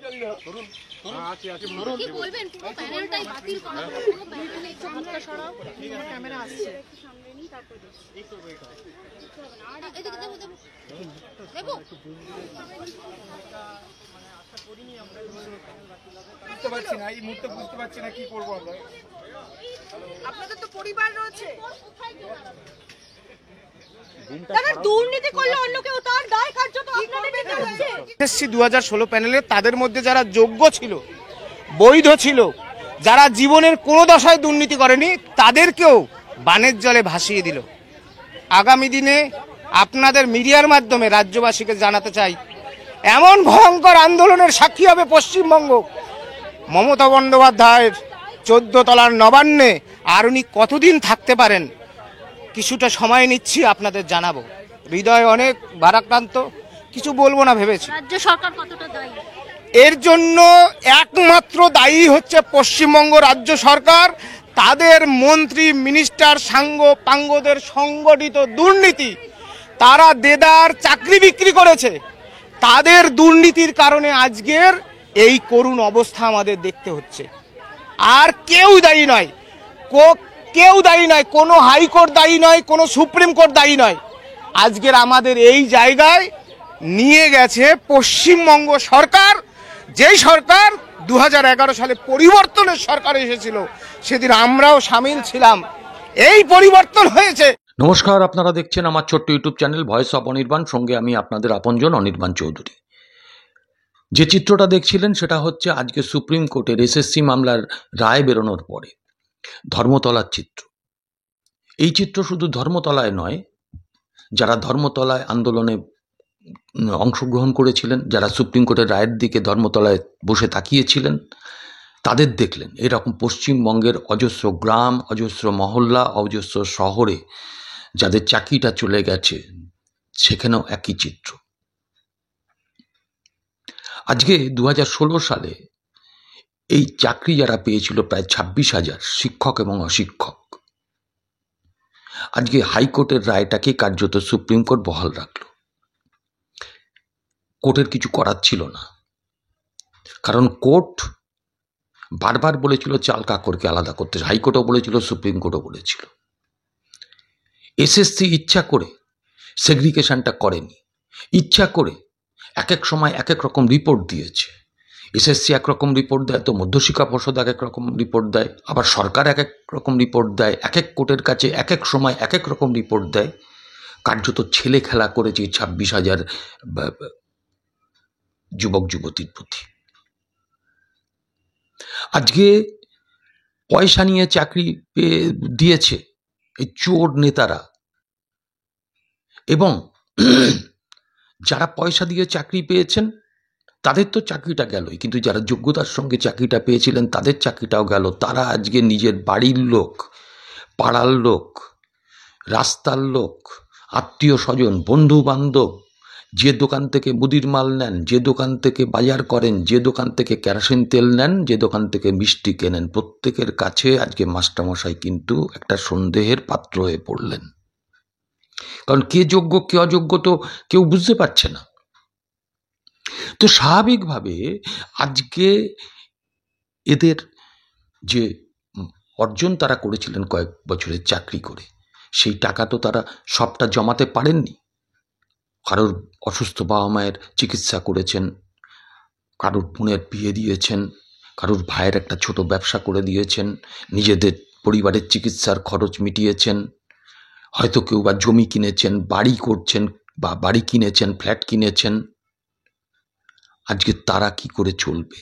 কি বলবেন? পুরো প্যানেলটাই বাতিল করা হলো, পুরো প্যানেলে একটু হাতটা সরাও, ক্যামেরা আসছে। সামনে নিই, তারপর এদিকে দেবো দেবো দেবো। বুঝতে পারছি না, এই মুহূর্তে বুঝতে পারছি না কি করবো আমরা। আপনাদের তো পরিবার রয়েছে, দুর্নীতি করলে অন্য কেউ তার দায় কার্য তো আপনাদের কাছে। এসএসসি 2016 প্যানেলে তাদের মধ্যে যারা যোগ্য ছিল, বৈধ ছিল, যারা জীবনের কোনো দশায় দুর্নীতি করেনি, তাদেরকেও বানের জলে ভাসিয়ে দিল। আগামী দিনে আপনাদের মিডিয়ার মাধ্যমে রাজ্যবাসীকে জানাতে চাই, এমন ভয়ঙ্কর আন্দোলনের সাক্ষী হবে পশ্চিমবঙ্গ। মমতা বন্দ্যোপাধ্যায়ের 14 তলার নবান্নে আর উনি কতদিন থাকতে পারেন, কিছুটা সময় নিচ্ছি, আপনাদের জানাবো। হৃদয় অনেক ভারাক্রান্ত, কিছু বলবো না ভেবেছি। রাজ্য সরকার কতটা দায়ী? এর জন্য একমাত্র দায়ী হচ্ছে পশ্চিমবঙ্গ রাজ্য সরকার, তাদের মন্ত্রী মিনিস্টার সাঙ্গ পাঙ্গদের সংগঠিত দুর্নীতি। তারা দেদার চাকরি বিক্রি করেছে, তাদের দুর্নীতির কারণে আজকের এই করুণ অবস্থা আমাদের দেখতে হচ্ছে। আর কেউ দায়ী নয়, কেউ দায়ী নয়, কোনো হাইকোর্ট দায়ী নয়, কোনো সুপ্রিম কোর্ট দায়ী নয়। আজকের আমাদের এই জায়গায় নিয়ে গেছে পশ্চিমবঙ্গ সরকার, যেই সরকার 2011 সালে পরিবর্তনের সরকার এসেছিল, সেদিন আমরাও সামিল ছিলাম। এই পরিবর্তন হয়েছে। নমস্কার, আপনারা দেখছেন আমার ছোট্ট YouTube channel voice of Anirban, সঙ্গে আমি আপনাদের আপনজন অনির্বাণ চৌধুরী। যে চিত্রটা দেখছিলেন সেটা হচ্ছে আজকে সুপ্রিম কোর্টের এসএসসি মামলার রায় বেরোনোর পরে ধর্মতলার চিত্র। এই চিত্র শুধু ধর্মতলায় নয়, যারা ধর্মতলায় আন্দোলনে অংশগ্রহণ করেছিলেন, যারা সুপ্রিম কোর্টের রায়ের দিকে ধর্মতলায় বসে তাকিয়েছিলেন, তাদের দেখলেন। এরকম পশ্চিমবঙ্গের অজস্র গ্রাম, অজস্র মহল্লা, অজস্র শহরে যাদের চাকরিটা চলে গেছে, সেখানেও একই চিত্র। আজকে 2016 সালে এই চাকরি যারা পেয়েছিল প্রায় 26,000 শিক্ষক এবং অশিক্ষক, আজকে হাইকোর্টের রায়টাকে কার্যত সুপ্রিম কোর্ট বহাল রাখল। কোর্টের কিছু করার ছিল না, কারণ কোর্ট বারবার বলেছিল চাল কাকরকে আলাদা করতে। হাইকোর্টও বলেছিল, সুপ্রিম কোর্টও বলেছিল। এসএসসি ইচ্ছা করে সেগ্রিগেশনটা করেনি, ইচ্ছা করে এক এক সময় এক এক রকম রিপোর্ট দিয়েছে। এসএসসি এক রকম রিপোর্ট দেয়, তো মধ্যশিক্ষা পর্ষদ এক এক রকম রিপোর্ট দেয়, আবার সরকার এক এক রকম রিপোর্ট দেয়, এক এক কোর্টের কাছে এক এক সময় এক এক রকম রিপোর্ট দেয়। কার্যত ছেলে খেলা করেছে 26,000 যুবক যুবতীর প্রতি। আজকে পয়সা নিয়ে চাকরি পেয়ে দিয়েছে এই চোর নেতারা, এবং যারা পয়সা দিয়ে চাকরি পেয়েছেন তাদের তো চাকরিটা গেলই, কিন্তু যারা যোগ্যতার সঙ্গে চাকরিটা পেয়েছিলেন তাদের চাকরিটাও গেল। তারা আজকে নিজের বাড়ির লোক, পাড়ার লোক, রাস্তার লোক, আত্মীয় স্বজন, বন্ধু বান্ধব, যে দোকান থেকে মুদির মাল নেন, যে দোকান থেকে বাজার করেন, যে দোকান থেকে কেরোসিন তেল নেন, যে দোকান থেকে মিষ্টি কেনেন, প্রত্যেকের কাছে আজকে মাস্টারমশাই কিন্তু একটা সন্দেহের পাত্র হয়ে পড়লেন। কারণ কে যোগ্য কে অযোগ্য তো কেউ বুঝতে পারছে না। তো স্বাভাবিকভাবে আজকে এদের যে অর্জন তারা করেছিলেন কয়েক বছরের চাকরি করে, সেই টাকা তো তারা সবটা জমাতে পারেননি। কারোর অসুস্থ বাবা মায়ের চিকিৎসা করেছেন, কারোর বোনের বিয়ে দিয়েছেন, কারোর ভাইয়ের একটা ছোট ব্যবসা করে দিয়েছেন, নিজেদের পরিবারের চিকিৎসার খরচ মিটিয়েছেন, হয়তো কেউ বা জমি কিনেছেন, বাড়ি করছেন, বা বাড়ি কিনেছেন, ফ্ল্যাট কিনেছেন। আজকে তারা কি করে চলবে?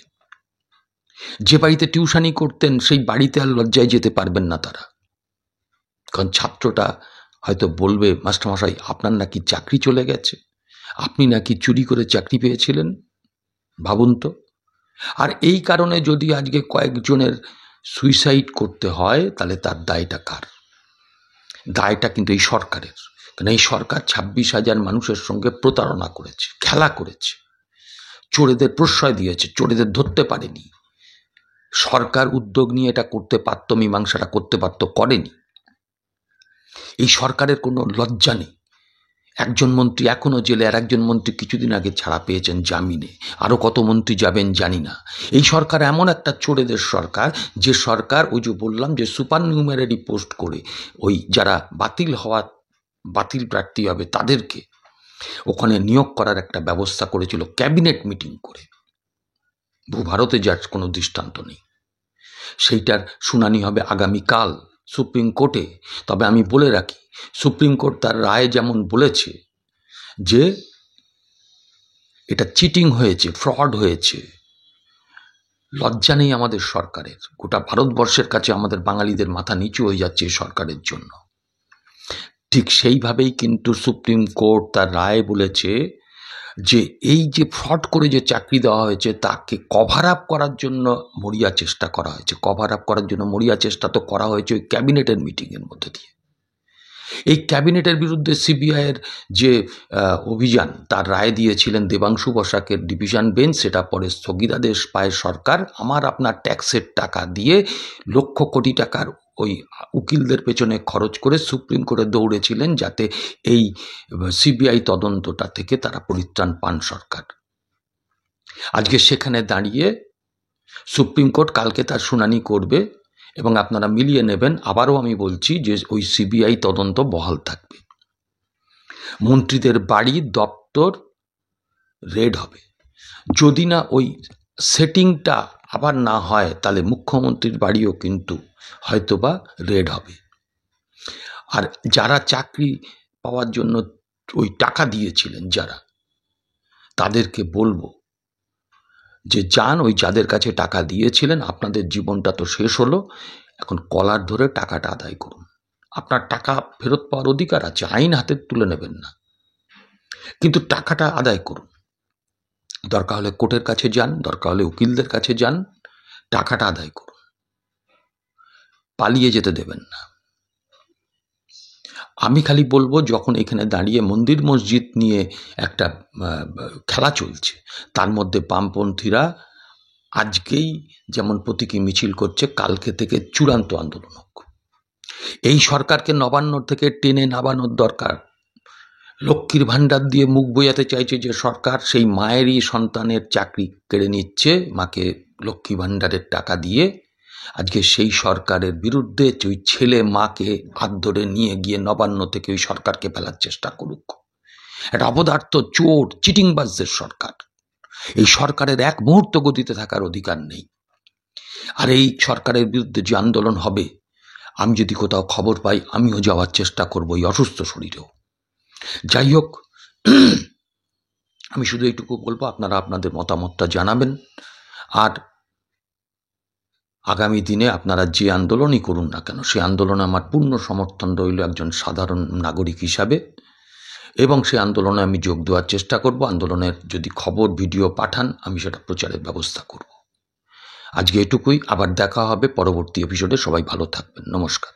যে বাড়িতে টিউশনি করতেন সেই বাড়িতে আর লজ্জায় যেতে পারবেন না তারা, কারণ ছাত্রটা হয়তো বলবে, মাস্টারমশাই আপনার নাকি চাকরি চলে গেছে, আপনি নাকি চুরি করে চাকরি পেয়েছিলেন। ভাবুন তো। আর এই কারণে যদি আজকে কয়েকজনের সুইসাইড করতে হয়, তাহলে তার দায়টা কার? দায়টা কিন্তু এই সরকারের। কারণ এই সরকার 26,000 মানুষের সঙ্গে প্রতারণা করেছে, খেলা করেছে, চোরেদের প্রশ্রয় দিয়েছে, চোরেদের ধরতে পারেনি। সরকার উদ্যোগ নিয়ে এটা করতে পারত, মীমাংসাটা করতে পারত, করেনি। এই সরকারের কোনো লজ্জা নেই। একজন মন্ত্রী এখনো জেলে, আর একজন মন্ত্রী কিছুদিন আগে ছাড়া পেয়েছেন জামিনে। আরও কত মন্ত্রী যাবেন জানি না। এই সরকার এমন একটা চোরেদের সরকার, যে সরকার ওই যে বললাম যে সুপার নিউমেরারি পোস্ট করে ওই যারা বাতিল প্রার্থী হবে তাদেরকে ওখানে নিয়োগ করার একটা ব্যবস্থা করেছিল ক্যাবিনেট মিটিং করে। ভূভারতে যার কোনো দৃষ্টান্ত নেই। সেইটার শুনানি হবে আগামীকাল সুপ্রিম কোর্টে। তবে আমি বলে রাখি, সুপ্রিম কোর্ট তার রায়ে যেমন বলেছে যে এটা চিটিং হয়েছে, ফ্রড হয়েছে, লজ্জা নেই আমাদের সরকারের। গোটা ভারতবর্ষের কাছে আমাদের বাঙালিদের মাথা নিচু হয়ে যাচ্ছে এই সরকারের জন্য। ঠিক সেইভাবেই কিন্তু সুপ্রিম কোর্ট তার রায়ে বলেছে যে এই যে ফ্রড করে যে চাকরি দেওয়া হয়েছে তাকে কভার আপ করার জন্য মরিয়া চেষ্টা করা হয়েছে। কভার আপ করার জন্য মরিয়া চেষ্টা তো করা হয়েছে ওই ক্যাবিনেটের মিটিংয়ের মধ্যে দিয়ে। এই ক্যাবিনেটের বিরুদ্ধে সিবিআইয়ের যে অভিযান, তার রায় দিয়েছিলেন দেবাংশু বসাকের ডিভিশন বেঞ্চ। সেটা পরে স্থগিতাদেশ পায় সরকার। আমার আপনার ট্যাক্সের টাকা দিয়ে লক্ষ কোটি টাকার ওই উকিলদের পেছনে খরচ করে সুপ্রিম কোর্টে দৌড়েছিলেন যাতে এই সিবিআই তদন্তটা থেকে তারা পরিত্রাণ পান সরকার। আজকে সেখানে দাঁড়িয়ে সুপ্রিম কোর্ট কালকে তার শুনানি করবে এবং আপনারা মিলিয়ে নেবেন। আবারও আমি বলছি যে ওই সিবিআই তদন্ত বহাল থাকবে। মন্ত্রীদের বাড়ি দপ্তর রেড হবে। যদি না ওই সেটিংটা আবার না হয় তাহলে মুখ্যমন্ত্রীর বাড়িও কিন্তু হয়তোবা রেড হবে। আর যারা চাকরি পাওয়ার জন্য ওই টাকা দিয়েছিলেন যারা, তাদেরকে বলবো যে যান ওই যাদের কাছে টাকা দিয়েছিলেন, আপনাদের জীবনটা তো শেষ হলো, এখন কলার ধরে টাকাটা আদায় করুন। আপনার টাকা ফেরত পাওয়ার অধিকার আছে, আইন হাতে তুলে নেবেন না, কিন্তু টাকাটা আদায় করুন। দরকার হলে কোর্টের কাছে যান, দরকার হলে উকিলদের কাছে যান, টাকাটা আদায় করুন। পালিয়ে যেতে দেবেন না। আমি খালি বলবো, যখন এখানে দাঁড়িয়ে মন্দির মসজিদ নিয়ে একটা খেলা চলছে, তার মধ্যে বামপন্থীরা আজকেই যেমন প্রতীকী মিছিল করছে, কালকে থেকে চূড়ান্ত আন্দোলন হোক। এই সরকারকে নবান্ন থেকে টেনে নামানোর দরকার। লক্ষ্মীর ভাণ্ডার দিয়ে মুখ বোঝাতে চাইছে যে সরকার, সেই মায়েরই সন্তানের চাকরি কেড়ে নিচ্ছে মাকে লক্ষ্মী ভাণ্ডারের টাকা দিয়ে। আজকে সেই সরকারের বিরুদ্ধে ওই ছেলে মাকে হাত ধরে নিয়ে গিয়ে নবান্ন থেকে ওই সরকারকে ফেলার চেষ্টা করুক। একটা অপদার্থ চোর চিটিংবাজদের সরকার। এই সরকারের এক মুহূর্ত গতিতে থাকার অধিকার নেই। আর এই সরকারের বিরুদ্ধে যে আন্দোলন হবে, আমি যদি কোথাও খবর পাই আমিও যাওয়ার চেষ্টা করবো, এই অসুস্থ শরীরেও। যাই হোক, আমি শুধু এইটুকু বলবো, আপনারা আপনাদের মতামতটা জানাবেন। আর আগামী দিনে আপনারা যে আন্দোলনই করুন না কেন, সেই আন্দোলনে আমার পূর্ণ সমর্থন রইল একজন সাধারণ নাগরিক হিসাবে, এবং সেই আন্দোলনে আমি যোগ দেওয়ার চেষ্টা করব। আন্দোলনের যদি খবর ভিডিও পাঠান, আমি সেটা প্রচারের ব্যবস্থা করব। আজকে এটুকুই। আবার দেখা হবে পরবর্তী এপিসোডে। সবাই ভালো থাকবেন। নমস্কার।